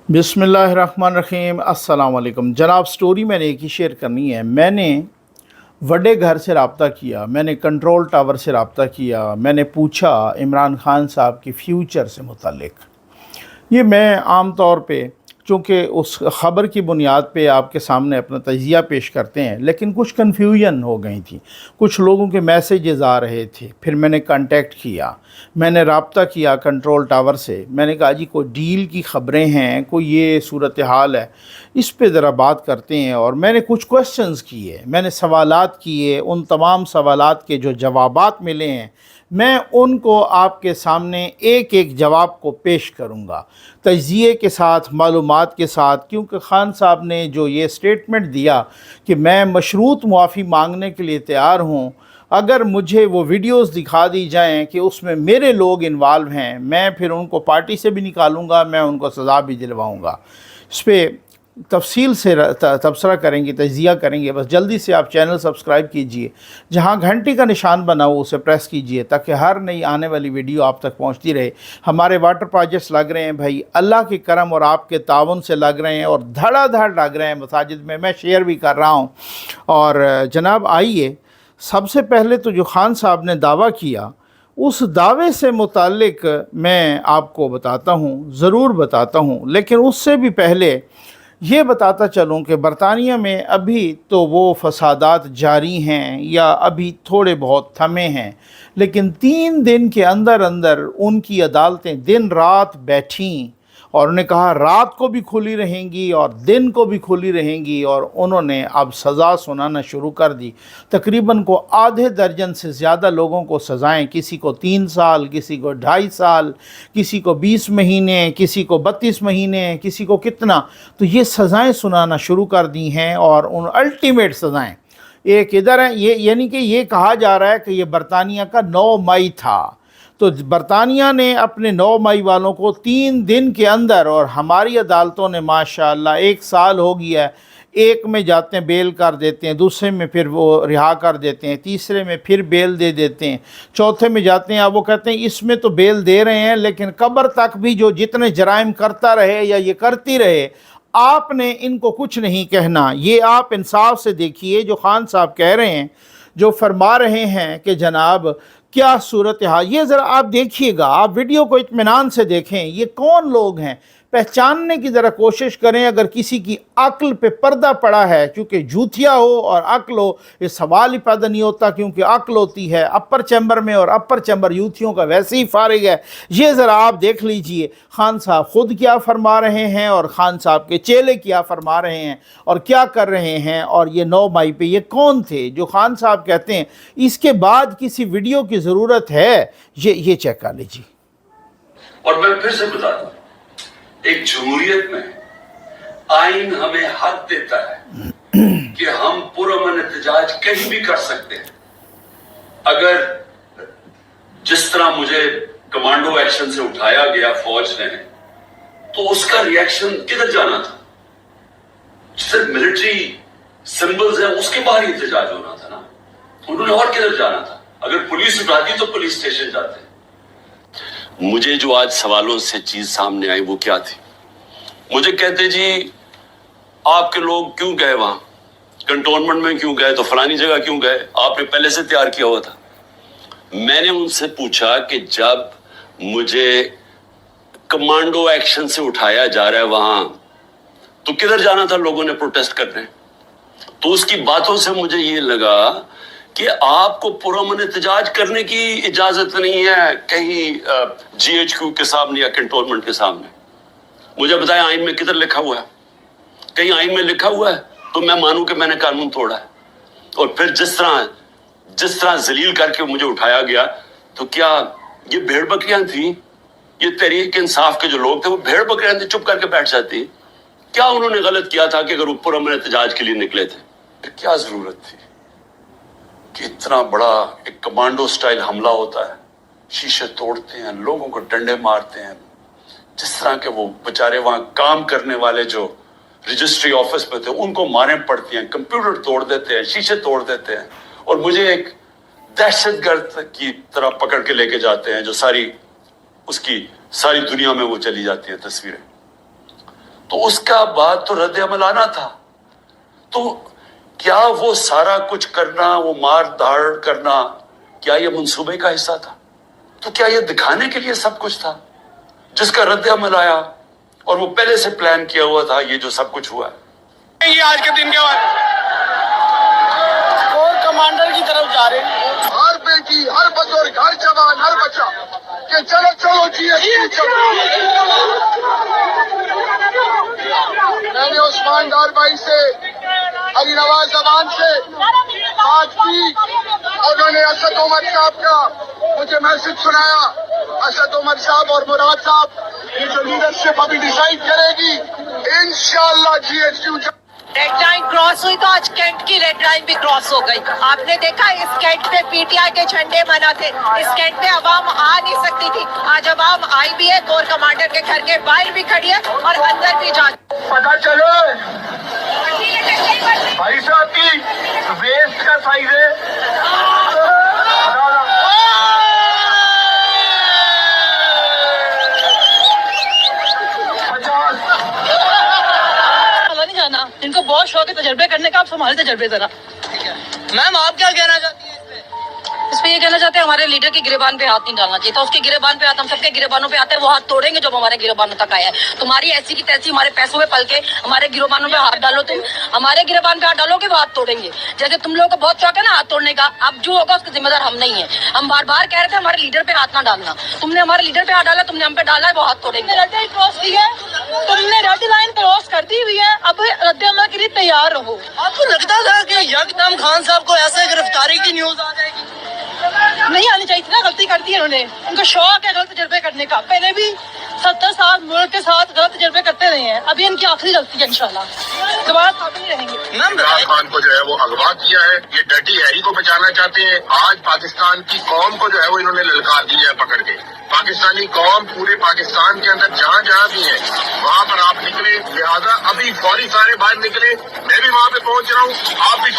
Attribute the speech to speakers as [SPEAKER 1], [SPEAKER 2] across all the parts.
[SPEAKER 1] बिस्मिल्लाहिर्रहमानिर्रहीम। अस्सलाम वालेकुम जनाब। स्टोरी मैंने एक ही शेयर करनी है। मैंने वडे घर से रब्ता किया, मैंने कंट्रोल टावर से रब्ता किया, मैंने पूछा इमरान खान साहब के फ्यूचर से मुतल्लिक। ये मैं आम तौर पे चूँकि उस ख़बर की बुनियाद पे आपके सामने अपना तजिया पेश करते हैं, लेकिन कुछ कन्फ्यूजन हो गई थी, कुछ लोगों के मैसेजेस आ रहे थे। फिर मैंने कांटेक्ट किया, मैंने रब्ता किया कंट्रोल टावर से। मैंने कहा जी कोई डील की ख़बरें हैं, कोई ये सूरत हाल है, इस पे ज़रा बात करते हैं। और मैंने कुछ क्वेश्चंस किए, मैंने सवालात किए। उन तमाम सवालात के जो जवाबात मिले हैं मैं उनको आपके सामने एक एक जवाब को पेश करूँगा तजिए के साथ, मालूमात के साथ। क्योंकि ख़ान साहब ने जो ये स्टेटमेंट दिया कि मैं मशरूत मुआफ़ी मांगने के लिए तैयार हूँ, अगर मुझे वो वीडियोस दिखा दी जाएं कि उसमें मेरे लोग इन्वॉल्व हैं, मैं फिर उनको पार्टी से भी निकालूंगा, मैं उनको सज़ा भी दिलवाऊंगा। इस पर तफसील से तबसरा करेंगे, तजिया करेंगे। बस जल्दी से आप चैनल सब्सक्राइब कीजिए, जहां घंटी का निशान बना हो उसे प्रेस कीजिए ताकि हर नई आने वाली वीडियो आप तक पहुंचती रहे। हमारे वाटर प्रोजेक्ट्स लग रहे हैं भाई, अल्लाह के करम और आपके तावन से लग रहे हैं और धड़ाधड़ लग रहे हैं मसाजिद में। मैं शेयर भी कर रहा हूँ। और जनाब आइए, सबसे पहले तो जो ख़ान साहब ने दावा किया, उस दावे से मुताल्लिक मैं आपको बताता हूँ, ज़रूर बताता हूँ। लेकिन उससे भी पहले ये बताता चलूँ कि बरतानिया में अभी तो वो फसादात जारी हैं या अभी थोड़े बहुत थमे हैं, लेकिन 3 दिन के अंदर अंदर उनकी अदालतें दिन रात बैठीं और उन्हें कहा रात को भी खुली रहेंगी और दिन को भी खुली रहेंगी। और उन्होंने अब सज़ा सुनाना शुरू कर दी। तकरीबन को आधे दर्जन से ज़्यादा लोगों को सज़ाएं, किसी को 3 साल, किसी को 2.5 साल, किसी को 20 महीने, किसी को 32 महीने, किसी को कितना। तो ये सज़ाएं सुनाना शुरू कर दी हैं और उन अल्टीमेट सज़ाएं एक इधर है। ये यानी कि ये कहा जा रहा है कि ये बरतानिया का 9 मई था। तो बरतानिया ने अपने 9 मई वालों को 3 दिन के अंदर, और हमारी अदालतों ने माशाअल्लाह 1 साल हो गया है, एक में जाते हैं बेल कर देते हैं, दूसरे में फिर वो रिहा कर देते हैं, तीसरे में फिर बेल दे देते हैं, चौथे में जाते हैं। अब वो कहते हैं इसमें तो बेल दे रहे हैं लेकिन कब्र तक भी जो जितने जराइम करता रहे या ये करती रहे, आपने इनको कुछ नहीं कहना। ये आप इंसाफ से देखिए जो ख़ान साहब कह रहे हैं, जो फरमा रहे हैं कि जनाब क्या सूरत हाल। ये ज़रा आप देखिएगा, आप वीडियो को इत्मीनान से देखें। ये कौन लोग हैं, पहचानने की ज़रा कोशिश करें। अगर किसी की अक्ल पे पर्दा पड़ा है, क्योंकि जूतिया हो और अक्ल हो ये सवाल ही पैदा नहीं होता, क्योंकि अक्ल होती है अपर चैम्बर में और अपर चैम्बर यूथियों का वैसे ही फारिग है। ये ज़रा आप देख लीजिए ख़ान साहब ख़ुद क्या फरमा रहे हैं और ख़ान साहब के चेले क्या फरमा रहे हैं और क्या कर रहे हैं। और ये 9 मई पे ये कौन थे जो ख़ान साहब कहते हैं इसके बाद किसी वीडियो की ज़रूरत है। ये चेक कर लीजिए।
[SPEAKER 2] और मैं फिर से बता दूं, एक जमहूरियत में आइन हमें हक देता है कि हम पुरअमन एहतजाज कहीं भी कर सकते हैं। अगर जिस तरह मुझे कमांडो एक्शन से उठाया गया फौज ने, तो उसका रिएक्शन किधर जाना था? सिर्फ मिलिट्री सिंबल्स है उसके बाहर एहतजाज होना था ना, उन्होंने और किधर जाना था? अगर पुलिस उठाती तो पुलिस स्टेशन जाते। मुझे जो आज सवालों से चीज सामने आई वो क्या थी? मुझे कहते जी आपके लोग क्यों गए वहां, कंटोनमेंट में क्यों गए, तो फलानी जगह क्यों गए, आपने पहले से तैयार किया हुआ था। मैंने उनसे पूछा कि जब मुझे कमांडो एक्शन से उठाया जा रहा है वहां, तो किधर जाना था लोगों ने प्रोटेस्ट करने? तो उसकी बातों से मुझे ये लगा कि आपको पुरअमन एहतजाज करने की इजाजत नहीं है कहीं GHQ के सामने या कंटोनमेंट के सामने। मुझे बताएं आइन में किधर लिखा हुआ है? कहीं आइन में लिखा हुआ है तो मैं मानूं कि मैंने कानून तोड़ा है। और फिर जिस तरह जलील करके मुझे उठाया गया, तो क्या ये भेड़ बकरियां थी? ये तहरीक इंसाफ के जो लोग थे वो भेड़ बकरियां थी, चुप करके बैठ जाती? क्या उन्होंने गलत किया था कि अगर वो पुरअमन एहतजाज के लिए निकले थे? क्या जरूरत थी कि इतना बड़ा एक कमांडो स्टाइल हमला होता है, शीशे तोड़ते हैं, लोगों को डंडे मारते हैं, जिस तरह के वो बेचारे वहां काम करने वाले जो रजिस्ट्री ऑफिस में थे उनको मारे पड़ती हैं, कंप्यूटर तोड़ देते हैं, शीशे तोड़ देते हैं, और मुझे एक दहशतगर्द की तरह पकड़ के लेके जाते हैं जो सारी दुनिया में वो चली जाती है तस्वीरें। तो उसका बाद तो रद्द अमल आना था। तो क्या वो सारा कुछ करना, वो मार धाड़ करना, क्या ये मंसूबे का हिस्सा था? तो क्या ये दिखाने के लिए सब कुछ था जिसका रद्द अमल आया और वो पहले से प्लान किया हुआ था, ये जो सब कुछ हुआ है?
[SPEAKER 3] ये आज के दिन के बाद कोर कमांडर की तरफ जा रहे हैं। हर बेटी, हर बुजुर्ग, हर जवान, हर बच्चा कि चलो चलो जी चलो। मैंने उस्मान डार भाई से, अली नवाज जवान से बात की, उन्होंने असद उमर साहब का मुझे मैसेज सुनाया। असद उमर साहब और मुराद साहब ये जो लीडरशिप अभी डिसाइड करेगी, इंशाअल्लाह GSU
[SPEAKER 4] रेड लाइन क्रॉस हुई तो आज कैंट की रेड लाइन भी क्रॉस हो गई। आपने देखा इस कैंट पे पीटीआई के झंडे बना थे, इस कैंट पे अवाम आ नहीं सकती थी, आज अवाम आई भी है। कोर कमांडर के घर के बाहर भी खड़ी है और अंदर भी जा।
[SPEAKER 3] पता चलो भाई साहब की वेस्ट का साइज है 50।
[SPEAKER 4] नहीं जाना, इनको बहुत शौक है तजर्बे करने का। आप संभाले तजर्बे जरा। मैम आप क्या कहना चाहती हैं इस पे? ये कहना चाहते हैं हमारे लीडर की गिरेबान पे हाथ नहीं डालना चाहिए था। उसके गिरेबान पे हाथ, हम सबके गिरेबानों पे आते हैं, वो हाथ तोड़ेंगे जब हमारे गिरेबानों तक आया है। तुम्हारी ऐसी की तैसी हमारे पैसों में पल के हमारे गिरेबानों पे हाथ डालो, तुम हमारे गिरेबान पे हाथ डालोगे वो हाथ तोड़ेंगे। जैसे तुम लोगों को बहुत शौक है ना हाथ तोड़ने का, अब जो होगा उसका जिम्मेदार हम नहीं है। हम बार बार कह रहे थे हमारे लीडर पे हाथ ना डालना, तुमने हमारे लीडर पे हाथ डाला, तुमने हम पे डाला है, वो हाथ तोड़ेंगे। रेड लाइन क्रॉस की है, तुमने रेड लाइन क्रॉस कर दी हुई है, अब रद्द अमल के लिए तैयार रहो। आपको लगता था कि यकदम खान साहब को ऐसे गिरफ्तारी की न्यूज आ जाएगी? नहीं आनी चाहिए थी ना, गलती कर दी है उन्होंने। उनको शौक है गलत तजर्बे करने का, पहले भी 70 साल मुल्क के साथ गलत तजर्बे करते रहे हैं, अभी इनकी आखिरी गलती है इंशाल्लाह, दोबारा साथ नहीं रहेंगे।
[SPEAKER 3] इमरान खान को जो है वो अगवा किया है, ये डर्टी हैरी को बचाना चाहते हैं। आज पाकिस्तान की कौम को जो है वो इन्होंने ललकार दिया है पकड़ के। पाकिस्तानी कौम पूरे पाकिस्तान के अंदर जहाँ जहाँ भी है वहाँ पर आप निकले, लिहाजा अभी फौरी सारे बाहर निकले। मैं भी वहाँ पे पहुँच रहा हूँ, आप भी।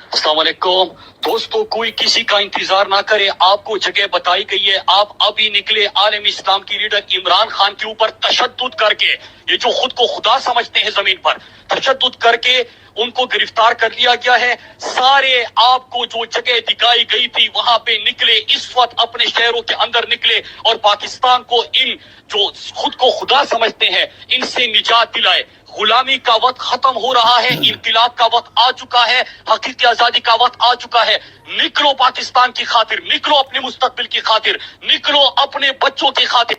[SPEAKER 2] अस्सलाम वालेकुम दोस्तों, कोई किसी का इंतजार ना करे, आपको जगह बताई गई है। आप अभी निकले आलम इस्लाम की लीडर इमरान खान के ऊपर तशद्दुद करके, ये जो खुद को खुदा समझते हैं जमीन पर, तशद्दुद करके उनको गिरफ्तार कर लिया गया है। सारे आपको जो जगह दिखाई गई थी वहां पे निकले, इस वक्त अपने शहरों के अंदर निकले और पाकिस्तान को इन जो खुद को खुदा समझते हैं इनसे निजात दिलाए। गुलामी का वक्त खत्म हो रहा है, इनकलाब का वक्त आ चुका है, हकीकी आजादी का वक्त आ चुका है। निकलो पाकिस्तान की खातिर, निकलो अपने मुस्तकबिल की खातिर, निकलो अपने बच्चों की खातिर।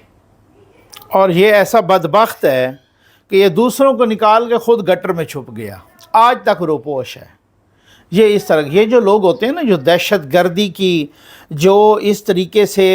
[SPEAKER 1] और ये ऐसा बदबख्त है कि ये दूसरों को निकाल के खुद गटर में छुप गया, आज तक रोपोश है। ये इस तरह ये जो लोग होते हैं ना, जो दहशत गर्दी की जो इस तरीके से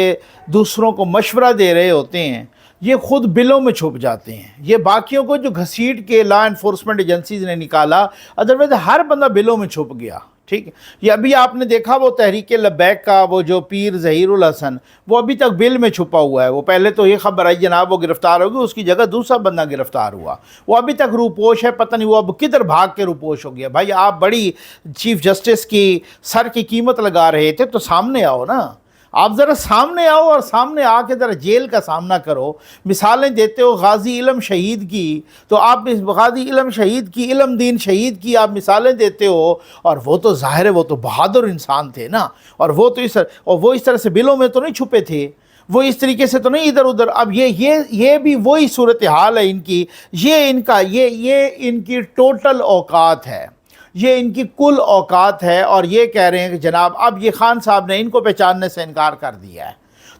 [SPEAKER 1] दूसरों को मशवरा दे रहे होते हैं, ये ख़ुद बिलों में छुप जाते हैं। ये बाकियों को जो घसीट के लॉ एनफोर्समेंट एजेंसीज ने निकाला, अदरवाइज हर बंदा बिलों में छुप गया। ठीक है, ये अभी आपने देखा वो तहरीक लब्बैक का वो जो पीर ज़हीरुल हसन, वो अभी तक बिल में छुपा हुआ है। वो पहले तो ये खबर आई जनाब वो गिरफ़्तार होगी, उसकी जगह दूसरा बंदा गिरफ़्तार हुआ, वो अभी तक रूपोश है। पता नहीं वो अब किधर भाग के रूपोश हो गया। भाई आप बड़ी चीफ़ जस्टिस की सर की कीमत लगा रहे थे तो सामने आओ ना, आप ज़रा सामने आओ और सामने आके ज़रा जेल का सामना करो। मिसालें देते हो गाजी इलम शहीद की, तो आप इस गाजी इलम शहीद की, इलम दीन शहीद की आप मिसालें देते हो, और वो तो ज़ाहिर है वो तो बहादुर इंसान थे ना, और वो तो इस तरह से बिलों में तो नहीं छुपे थे, वो इस तरीके से तो नहीं इधर उधर। अब ये भी वही सूरत हाल है इनकी। ये इनकी टोटल औकात है, ये इनकी कुल औकात है। और ये कह रहे हैं कि जनाब अब ये खान साहब ने इनको पहचानने से इनकार कर दिया है।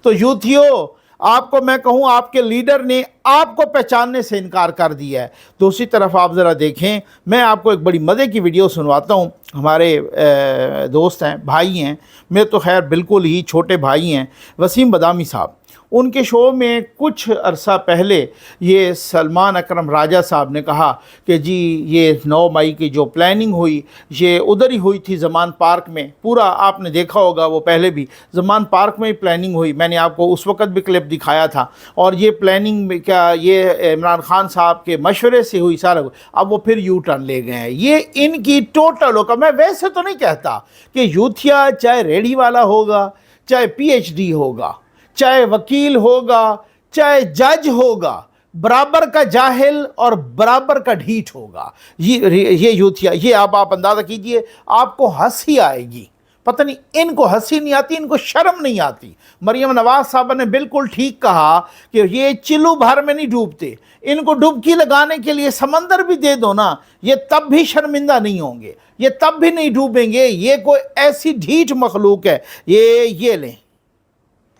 [SPEAKER 1] तो यूथियों, आपको मैं कहूँ आपके लीडर ने आपको पहचानने से इनकार कर दिया है। दूसरी तरफ आप ज़रा देखें, मैं आपको एक बड़ी मज़े की वीडियो सुनवाता हूँ। हमारे दोस्त हैं, भाई हैं, मेरे तो खैर बिल्कुल ही छोटे भाई हैं, वसीम बदामी साहब। उनके शो में कुछ अरसा पहले ये सलमान अकरम राजा साहब ने कहा कि जी ये 9 मई की जो प्लानिंग हुई ये उधर ही हुई थी ज़मान पार्क में। पूरा आपने देखा होगा, वो पहले भी ज़मान पार्क में ही प्लानिंग हुई। मैंने आपको उस वक़्त भी क्लिप दिखाया था। और ये प्लानिंग में क्या ये इमरान खान साहब के मशवरे से हुई सारा। अब वो फिर यू टर्न ले गए हैं। ये इनकी टोटल होगा। मैं वैसे तो नहीं कहता कि यूथिया चाहे रेडी वाला होगा, चाहे PhD होगा, चाहे वकील होगा, चाहे जज होगा, बराबर का जाहिल और बराबर का ढीठ होगा। ये यूथिया, ये आप अंदाज़ा कीजिए, आपको हंसी आएगी। पता नहीं इनको हंसी नहीं आती, इनको शर्म नहीं आती। मरियम नवाज साहब ने बिल्कुल ठीक कहा कि ये चिल्लू भर में नहीं डूबते, इनको डुबकी लगाने के लिए समंदर भी दे दो ना, ये तब भी शर्मिंदा नहीं होंगे, ये तब भी नहीं डूबेंगे। ये कोई ऐसी ढीठ मखलूक है। ये लें,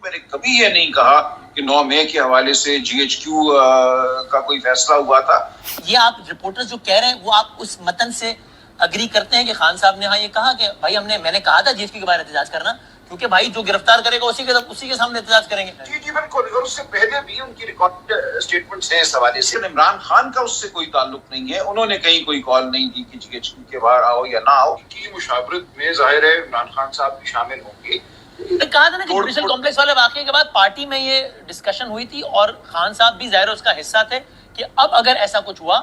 [SPEAKER 5] मैंने कभी ये नहीं कहा कि 9 मई के हवाले से GHQ का कोई फैसला हुआ था।
[SPEAKER 6] ये आप रिपोर्टर्स जो कह रहे हैं वो आप उस मतन से अग्री करते हैं कि खान साहब ने हाँ ये कहा कि भाई मैंने कहा था GHQ के बारे में एहतजाज करना, क्योंकि भाई जो गिरफ्तार करेगा उसी के सामने एहतजाज करेंगे।
[SPEAKER 5] जी बिल्कुल, और उससे पहले भी उनकी रिकॉर्ड स्टेटमेंट्स हैं इस हवाले से। इमरान खान का उससे कोई ताल्लुक नहीं है, उन्होंने कहीं कोई कॉल नहीं दी कि GHQ के बाहर आओ या ना आओ। की मुशावरत में जाहिर है इमरान खान साहब भी शामिल होंगे।
[SPEAKER 6] कहा था ना कि जुडिशल कॉम्प्लेक्स वाले वाकये के बाद पार्टी में ये डिस्कशन हुई थी और खान साहब भी जाहिर उसका हिस्सा थे कि अब अगर ऐसा कुछ हुआ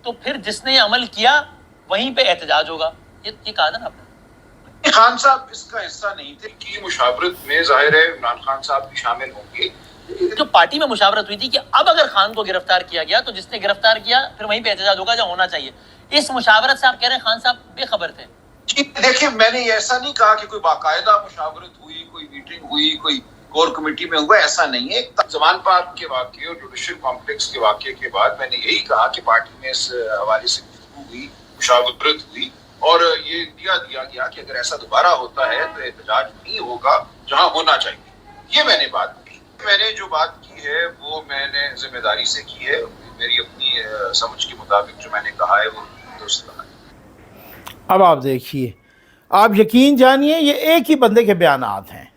[SPEAKER 6] तो फिर जिसने ये अमल किया वहीं पे एहतजाज होगा। ये कहा था ना आपने।
[SPEAKER 5] खान साहब इसका हिस्सा नहीं थे। की मुशावरत में जाहिर है इमरान खान साहब भी शामिल होंगे।
[SPEAKER 6] जो पार्टी में मुशावरत हुई थी कि अब अगर खान को गिरफ्तार किया गया तो जिसने गिरफ्तार किया फिर वहीं पे एहतजाज होगा, जहाँ होना चाहिए। इस मुशावरत से आप कह रहे हैं खान साहब बेखबर थे।
[SPEAKER 5] जी देखिए, मैंने ऐसा नहीं कहा कि कोई बाकायदा मुशावरत हुई, कोई मीटिंग हुई, कोई कोर कमेटी में हुआ, ऐसा नहीं है। जमान पार्क के वाकये और जुडिशल कॉम्प्लेक्स के वाकये के बाद मैंने यही कहा कि पार्टी में इस हवाले से हुई, मुशावरत हुई और ये दिया गया कि अगर ऐसा दोबारा होता है तो एहतजाज नहीं होगा, जहां होना चाहिए। ये मैंने बात की। मैंने जो बात की है वो मैंने जिम्मेदारी से की है। मेरी अपनी समझ के मुताबिक जो मैंने कहा है वो दुरुस्त कहा है।
[SPEAKER 1] अब आप देखिए, आप यकीन जानिए, ये एक ही बंदे के बयानात हैं,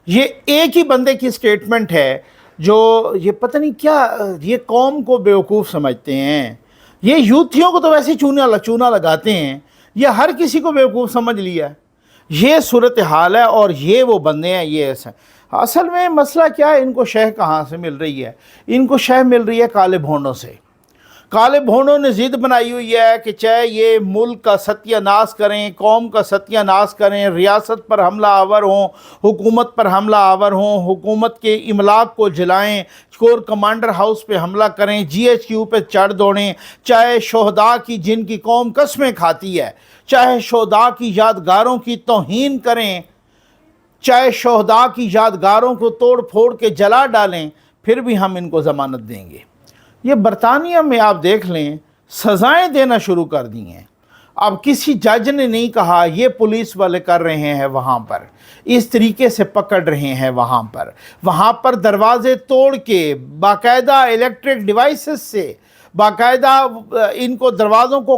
[SPEAKER 1] ये एक ही बंदे की स्टेटमेंट है जो ये पता नहीं क्या, ये कौम को बेवकूफ़ समझते हैं। ये यूथियों को तो वैसे चूना लगाते हैं, ये हर किसी को बेवकूफ़ समझ लिया है। ये सूरत हाल है और ये वो बंदे हैं। ये ऐसा असल में मसला क्या है, इनको शह कहाँ से मिल रही है? इनको शह मिल रही है काले भोंडों से। काले भोंडों ने ज़िद बनाई हुई है कि चाहे ये मुल्क का सत्यानाश करें, कौम का सत्यानाश करें, रियासत पर हमला आवर हों, हुकूमत पर हमला आवर हों, हुकूमत के इमलाक को जलाएं, कोर कमांडर हाउस पे हमला करें, GHQ पे चढ़ दौड़ें, चाहे शोहदा की जिनकी कौम कस्में खाती है, चाहे शोहदा की यादगारों की तौहीन करें, चाहे शोहदा की यादगारों को तोड़ फोड़ के जला डालें, फिर भी हम इनको ज़मानत देंगे। ये बरतानिया में आप देख लें, सज़ाएं देना शुरू कर दी हैं। अब किसी जज ने नहीं कहा ये पुलिस वाले कर रहे हैं, वहाँ पर इस तरीके से पकड़ रहे हैं, वहाँ पर दरवाज़े तोड़ के बाकायदा इलेक्ट्रिक डिवाइसेस से, बाकायदा इनको दरवाज़ों को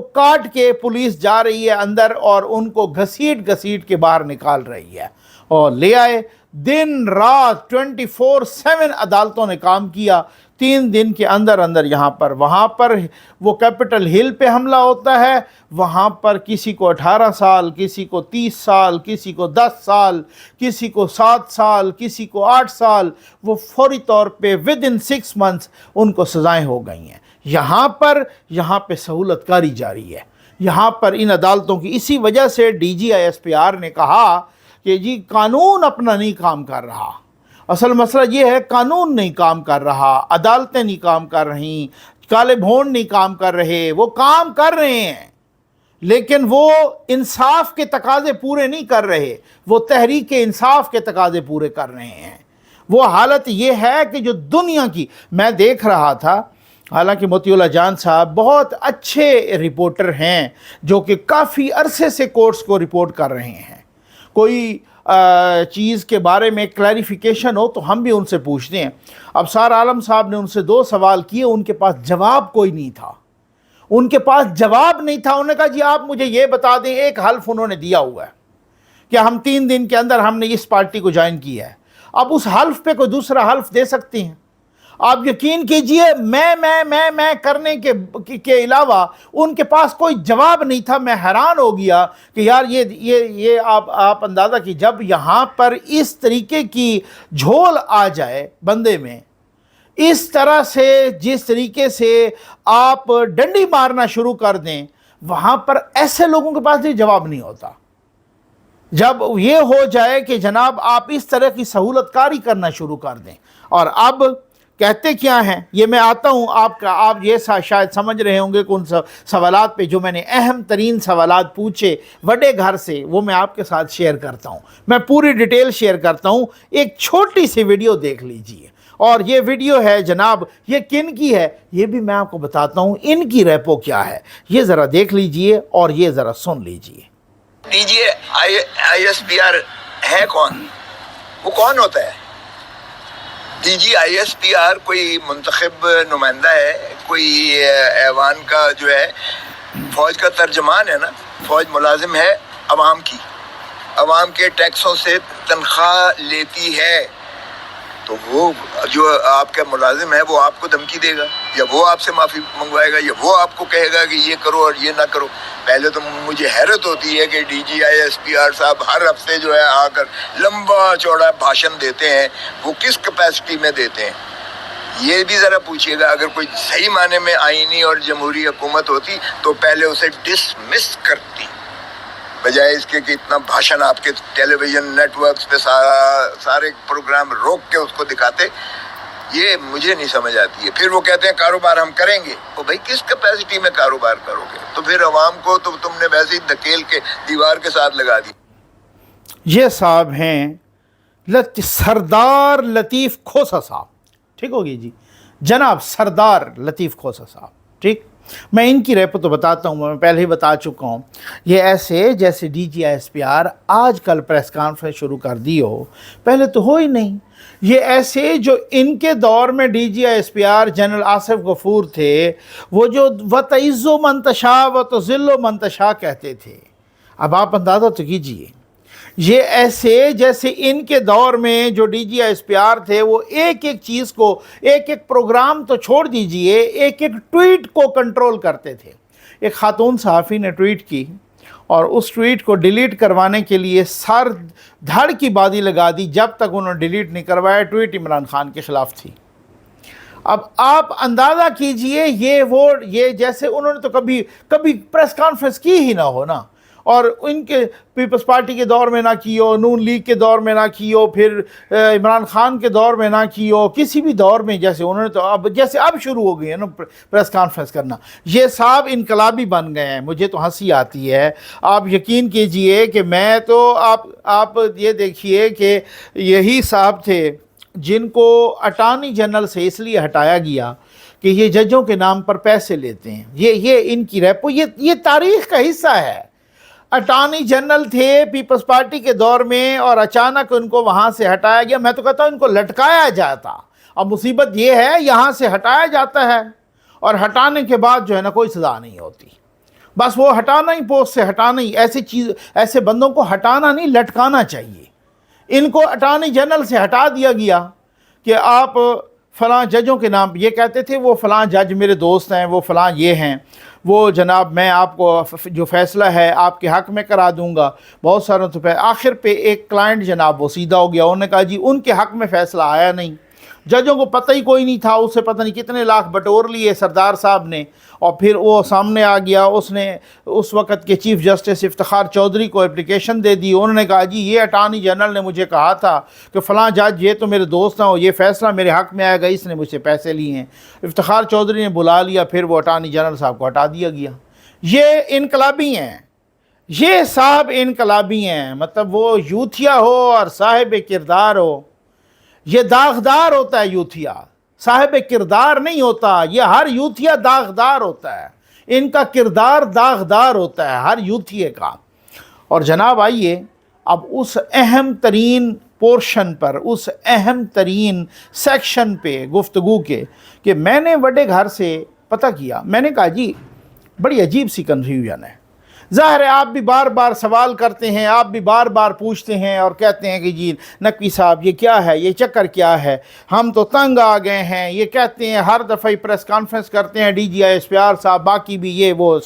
[SPEAKER 1] काट के पुलिस जा रही है अंदर और उनको घसीट के बाहर निकाल रही है और ले आए। दिन रात 24/7 अदालतों ने काम किया। 3 दिन के अंदर यहाँ पर वहाँ पर वो कैपिटल हिल पे हमला होता है, वहाँ पर किसी को 18 साल, किसी को 30 साल, किसी को 10 साल, किसी को 7 साल, किसी को 8 साल, वो फौरी तौर पे विदिन 6 मंथ्स उनको सज़ाएं हो गई हैं। यहाँ पे सहूलतकारी जारी है। यहाँ पर इन अदालतों की इसी वजह से DG ISPR ने कहा कि जी कानून अपना नहीं काम कर रहा। असल मसला ये है, कानून नहीं काम कर रहा, अदालतें नहीं काम कर रही, काले भोंड नहीं काम कर रहे। वो काम कर रहे हैं लेकिन वो इंसाफ के तकाजे पूरे नहीं कर रहे, वो तहरीक इंसाफ के तकाजे पूरे कर रहे हैं। वो हालत ये है कि जो दुनिया की, मैं देख रहा था, हालांकि मोतीउल्लाह जान साहब बहुत अच्छे रिपोर्टर हैं जो कि काफ़ी अरसे से कोर्ट्स को रिपोर्ट कर रहे हैं। कोई चीज़ के बारे में क्लैरिफिकेशन हो तो हम भी उनसे पूछते हैं। अब सार आलम साहब ने उनसे 2 सवाल किए, उनके पास जवाब कोई नहीं था, उन्होंने कहा जी आप मुझे ये बता दें, एक हल्फ उन्होंने दिया हुआ है कि हम 3 दिन के अंदर हमने इस पार्टी को ज्वाइन किया है। अब उस हल्फ पे कोई दूसरा हल्फ दे सकते हैं? आप यकीन कीजिए, मैं करने के अलावा उनके पास कोई जवाब नहीं था। मैं हैरान हो गया कि यार ये आप अंदाज़ा की, जब यहाँ पर इस तरीके की झोल आ जाए बंदे में, इस तरह से जिस तरीके से आप डंडी मारना शुरू कर दें, वहाँ पर ऐसे लोगों के पास भी जवाब नहीं होता। जब ये हो जाए कि जनाब आप इस तरह की सहूलतकारी करना शुरू कर दें, اور اب کہتے کیا ہیں یہ میں آتا ہوں آپ یہ شاید سمجھ رہے ہوں گے کہ ان سوالات پہ جو میں نے اہم ترین سوالات پوچھے وڈے گھر سے وہ میں آپ کے ساتھ شیئر کرتا ہوں، میں پوری ڈیٹیل شیئر کرتا ہوں۔ ایک چھوٹی سی ویڈیو دیکھ لیجئے، اور یہ ویڈیو ہے جناب یہ کن کی ہے یہ بھی میں آپ کو بتاتا ہوں، ان کی ریپو کیا ہے یہ ذرا دیکھ لیجئے اور یہ ذرا سن لیجئے۔
[SPEAKER 7] D G I S P R ہے کون؟ وہ کون ہوتا ہے؟ D G I S P R کوئی منتخب نمائندہ ہے، کوئی ایوان کا جو ہے فوج کا ترجمان ہے نا، فوج ملازم ہے عوام کی، عوام کے ٹیکسوں سے تنخواہ لیتی ہے، تو وہ جو آپ کا ملازم ہے وہ آپ کو دھمکی دے گا یا وہ آپ سے معافی منگوائے گا یا وہ آپ کو کہے گا کہ یہ کرو اور یہ نہ کرو۔ پہلے تو مجھے حیرت ہوتی ہے کہ D G I S P R صاحب ہر ہفتے جو ہے آ کر لمبا چوڑا بھاشن دیتے ہیں، وہ کس کیپیسٹی میں دیتے ہیں یہ بھی ذرا پوچھیے گا۔ اگر کوئی صحیح معنی میں آئینی اور جمہوری حکومت ہوتی تو پہلے اسے ڈسمس کرتی، بجائے اس کے کہ اتنا بھاشن آپ کے ٹیلی ویژن نیٹ ورکس پہ سارے پروگرام روک کے اس کو دکھاتے۔ یہ مجھے نہیں سمجھ آتی ہے۔ پھر وہ کہتے ہیں کاروبار ہم کریں گے، تو بھائی کس کیپیسٹی میں کاروبار کرو گے؟ تو پھر عوام کو تو تم نے ویسے ہی دھکیل کے دیوار کے ساتھ لگا دی۔
[SPEAKER 1] یہ صاحب ہیں سردار لطیف کھوسہ صاحب، ٹھیک ہوگی جی، جناب سردار لطیف کھوسہ صاحب، ٹھیک۔ میں ان کی ریپو تو بتاتا ہوں، میں پہلے ہی بتا چکا ہوں۔ یہ ایسے جیسے D G I S P R آج کل پریس کانفرنس شروع کر دی ہو، پہلے تو ہو ہی نہیں۔ یہ ایسے جو ان کے دور میں D G I S P R general Asif Ghafoor تھے، وہ جو وَتَعِزُّ مَن تَشَاءُ وَتُذِلُّ مَن تَشَاء کہتے تھے۔ اب آپ اندازہ تو کیجئے، یہ ایسے جیسے ان کے دور میں جو D G I S P R تھے وہ ایک ایک چیز کو، ایک ایک پروگرام تو چھوڑ دیجئے، ایک ایک ٹویٹ کو کنٹرول کرتے تھے۔ ایک خاتون صحافی نے ٹویٹ کی اور اس ٹویٹ کو ڈیلیٹ کروانے کے لیے سر دھڑ کی بازی لگا دی، جب تک انہوں نے ڈیلیٹ نہیں کروایا ٹویٹ عمران خان کے خلاف تھی۔ اب آپ اندازہ کیجئے یہ جیسے انہوں نے تو کبھی پریس کانفرنس کی ہی نہ ہو نا، اور ان کے پیپلز پارٹی کے دور میں نہ کی ہو، نون لیگ کے دور میں نہ کی ہو، پھر عمران خان کے دور میں نہ کی ہو، کسی بھی دور میں جیسے انہوں نے تو اب شروع ہو گئی ہے نا پریس کانفرنس کرنا۔ یہ صاحب انقلابی بن گئے ہیں، مجھے تو ہنسی آتی ہے۔ آپ یقین کیجئے کہ میں تو آپ یہ دیکھیے کہ یہی صاحب تھے جن کو اٹارنی جنرل سے اس لیے ہٹایا گیا کہ یہ ججوں کے نام پر پیسے لیتے ہیں۔ یہ ان کی ریپو یہ تاریخ کا حصہ ہے۔ اٹارنی جنرل تھے پیپلز پارٹی کے دور میں اور اچانک ان کو وہاں سے ہٹایا گیا۔ میں تو کہتا ہوں ان کو لٹکایا جاتا۔ اب مصیبت یہ ہے یہاں سے ہٹایا جاتا ہے اور ہٹانے کے بعد جو ہے نا کوئی سزا نہیں ہوتی، بس وہ ہٹانا ہی، پوسٹ سے ہٹانا ہی۔ ایسے بندوں کو ہٹانا نہیں، لٹکانا چاہیے۔ ان کو اٹارنی جنرل سے ہٹا دیا گیا کہ آپ فلاں ججوں کے نام، یہ کہتے تھے وہ فلاں جج میرے دوست ہیں، وہ فلاں یہ ہیں، وہ جناب میں آپ کو جو فیصلہ ہے آپ کے حق میں کرا دوں گا۔ بہت ساروں تو آخر پہ ایک کلائنٹ جناب وہ سیدھا ہو گیا، انہوں نے کہا جی ان کے حق میں فیصلہ آیا نہیں، ججوں کو پتہ ہی کوئی نہیں تھا، اس سے پتہ نہیں کتنے لاکھ بٹور لیے سردار صاحب نے، اور پھر وہ سامنے آ گیا، اس نے اس وقت کے چیف جسٹس افتخار چودھری کو اپلیکیشن دے دی۔ انہوں نے کہا جی یہ اٹارنی جنرل نے مجھے کہا تھا کہ فلاں جج یہ تو میرے دوست ہیں اور یہ فیصلہ میرے حق میں آئے گا، اس نے مجھ سے پیسے لیے ہیں۔ افتخار چودھری نے بلا لیا، پھر وہ اٹارنی جنرل صاحب کو ہٹا دیا گیا۔ یہ انقلابی ہیں، یہ صاحب انقلابی ہیں، مطلب وہ یوتھیا ہو اور صاحب کردار ہو۔ یہ داغدار ہوتا ہے یوتھیا، صاحب کردار نہیں ہوتا۔ یہ ہر یوتھیا داغدار ہوتا ہے، ان کا کردار داغدار ہوتا ہے ہر یوتھیے کا۔ اور جناب آئیے اب اس اہم ترین پورشن پر، اس اہم ترین سیکشن پہ گفتگو کے کہ میں نے وڈے گھر سے پتہ کیا، میں نے کہا جی بڑی عجیب سی کنفیوژن ہے۔ ظاہر ہے آپ بھی بار بار سوال کرتے ہیں، آپ بھی بار بار پوچھتے ہیں اور کہتے ہیں کہ جی نقوی صاحب یہ کیا ہے، یہ چکر کیا ہے، ہم تو تنگ آ گئے ہیں۔ یہ کہتے ہیں ہر دفعہ پریس کانفرنس کرتے ہیں D G I S P R صاحب، باقی بھی یہ وہ،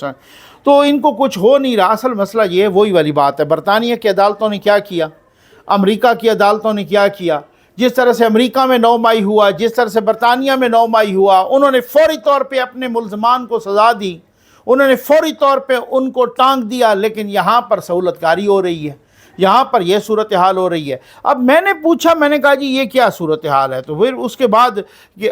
[SPEAKER 1] تو ان کو کچھ ہو نہیں رہا۔ اصل مسئلہ یہ وہی والی بات ہے، برطانیہ کی عدالتوں نے کیا کیا، امریکہ کی عدالتوں نے کیا کیا، جس طرح سے امریکہ میں 9 مئی ہوا، جس طرح سے برطانیہ میں 9 مئی ہوا، انہوں نے فوری طور پہ اپنے ملزمان کو سزا دی، انہوں نے فوری طور پہ ان کو ٹانگ دیا، لیکن یہاں پر سہولت کاری ہو رہی ہے۔ यहाँ पर यह सूरत हाल हो रही है। अब मैंने पूछा, मैंने कहा जी ये क्या सूरत हाल है? तो फिर उसके बाद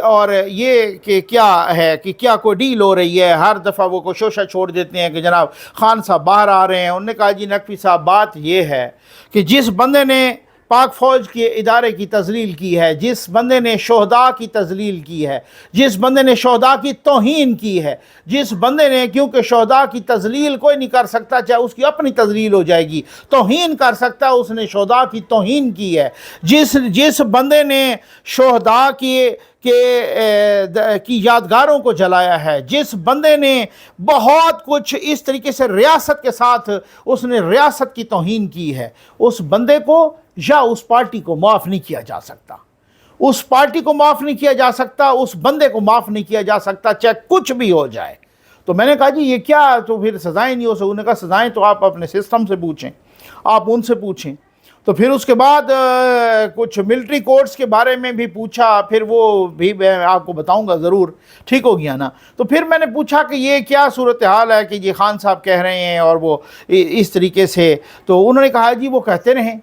[SPEAKER 1] और ये कि क्या है कि क्या कोई डील हो रही है? हर दफ़ा वो कोशोशा छोड़ देते हैं कि जनाब खान साहब बाहर आ रहे हैं। उन्होंने कहा जी नकवी साहब बात ये है कि जिस बंदे ने पाक फ़ौज के इदारे की तज़लील की है, जिस बंदे ने शोहदा की तज़लील की है, जिस बंदे ने शोहदा की तौहीन की है, जिस बंदे ने, क्योंकि शोहदा की तज़लील कोई नहीं कर सकता, चाहे उसकी अपनी तज़लील हो जाएगी, तौहीन कर सकता है, उसने शोहदा की तौहीन की है। जिस बंदे ने शोहदा की यादगारों को जलाया है, जिस बंदे ने बहुत कुछ इस तरीके से रियासत के साथ उसने रियासत की तौहीन की है, उस बंदे को या उस पार्टी को माफ़ नहीं किया जा सकता। उस पार्टी को माफ़ नहीं किया जा सकता, उस बंदे को माफ़ नहीं किया जा सकता, चाहे कुछ भी हो जाए। तो मैंने कहा जी ये क्या, तो फिर सज़ाएँ नहीं हो सकती? उन्होंने कहा सज़ाएँ तो आप अपने सिस्टम से पूछें, आप उनसे पूछें। तो फिर उसके बाद कुछ मिलिट्री कोर्ट्स के बारे में भी पूछा, फिर वो भी मैं आपको बताऊंगा ज़रूर, ठीक हो गया ना। तो फिर मैंने पूछा कि ये क्या सूरत हाल है कि ये खान साहब कह रहे हैं और वो इस तरीके से। तो उन्होंने कहा जी वो कहते रहें,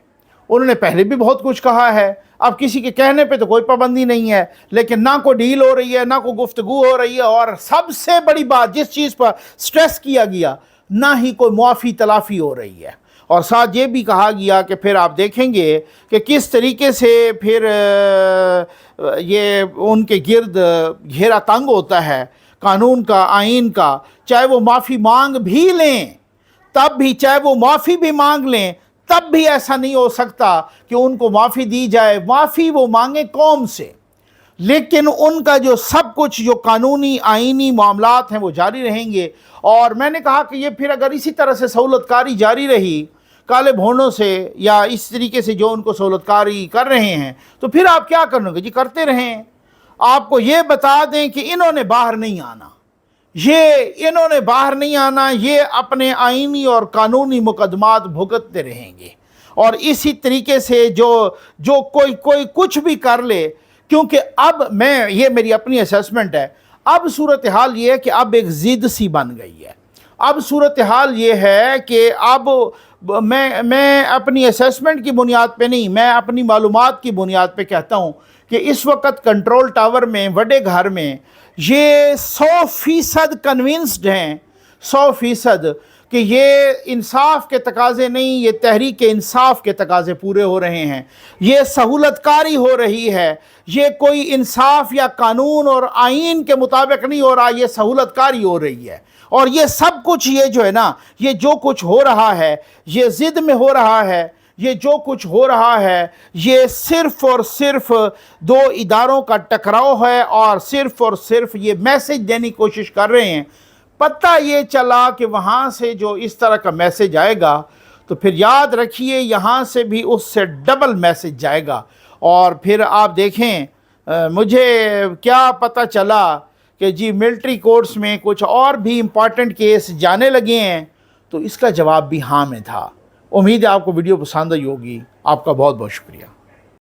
[SPEAKER 1] उन्होंने पहले भी बहुत कुछ कहा है, अब किसी के कहने पे तो कोई पाबंदी नहीं है, लेकिन ना कोई डील हो रही है, ना कोई गुफ्तगू हो रही है, और सबसे बड़ी बात जिस चीज़ पर स्ट्रेस किया गया, ना ही कोई मुआफ़ी तलाफ़ी हो रही है। और साथ ये भी कहा गया कि फिर आप देखेंगे कि किस तरीके से फिर ये उनके गिर्द घेरा तंग होता है कानून का, आइन का। चाहे वो माफ़ी मांग भी लें तब भी, चाहे वो माफ़ी भी मांग लें तब भी ऐसा नहीं हो सकता कि उनको माफ़ी दी जाए। माफ़ी वो मांगे कौम से, लेकिन उनका जो सब कुछ जो कानूनी आइनी मामलात हैं वो जारी रहेंगे। और मैंने कहा कि ये फिर अगर इसी तरह से सहूलतकारी जारी रही काले भोनों से, या इस तरीके से जो उनको सहूलतकारी कर रहे हैं, तो फिर आप क्या करोगे जी? करते रहें। आपको ये बता दें कि इन्होंने बाहर नहीं आना, इन्होंने बाहर नहीं आना, ये अपने आइनी और कानूनी मुकदमात भुगतते रहेंगे। और इसी तरीके से जो कोई कुछ भी कर ले, क्योंकि अब ये मेरी अपनी असेसमेंट है, अब सूरत हाल ये है कि अब एक ज़िद सी बन गई है। अब सूरत हाल ये है कि अब मैं अपनी असेसमेंट की बुनियाद पे नहीं, मैं अपनी मालूमात की बुनियाद पे कहता हूँ कि इस वक्त कंट्रोल टावर में, वडे घर में, ये 100% कन्विंस्ड हैं, 100% कि ये इंसाफ के तकाज़े नहीं, ये तहरीक इंसाफ के तकाज़े पूरे हो रहे हैं, ये सहूलतकारी हो रही है, ये कोई इंसाफ या कानून और आइन के मुताबिक नहीं हो रहा, ये सहूलतकारी हो रही है। और ये सब कुछ, ये जो है ना, ये जो कुछ हो रहा है, ये ज़िद में हो रहा है, ये जो कुछ हो रहा है, ये सिर्फ़ और सिर्फ दो इदारों का टकराव है, और सिर्फ ये मैसेज देने की कोशिश कर रहे हैं। पता ये चला कि वहाँ से जो इस तरह का मैसेज आएगा, तो फिर याद रखिए यहाँ से भी उससे डबल मैसेज जाएगा। और फिर आप देखें, मुझे क्या पता चला कि जी मिलिट्री कोर्ट्स में कुछ और भी इम्पॉर्टेंट केस जाने लगे हैं, तो इसका जवाब भी हाँ में था। उम्मीद है आपको वीडियो पसंद आई होगी। आपका बहुत बहुत शुक्रिया।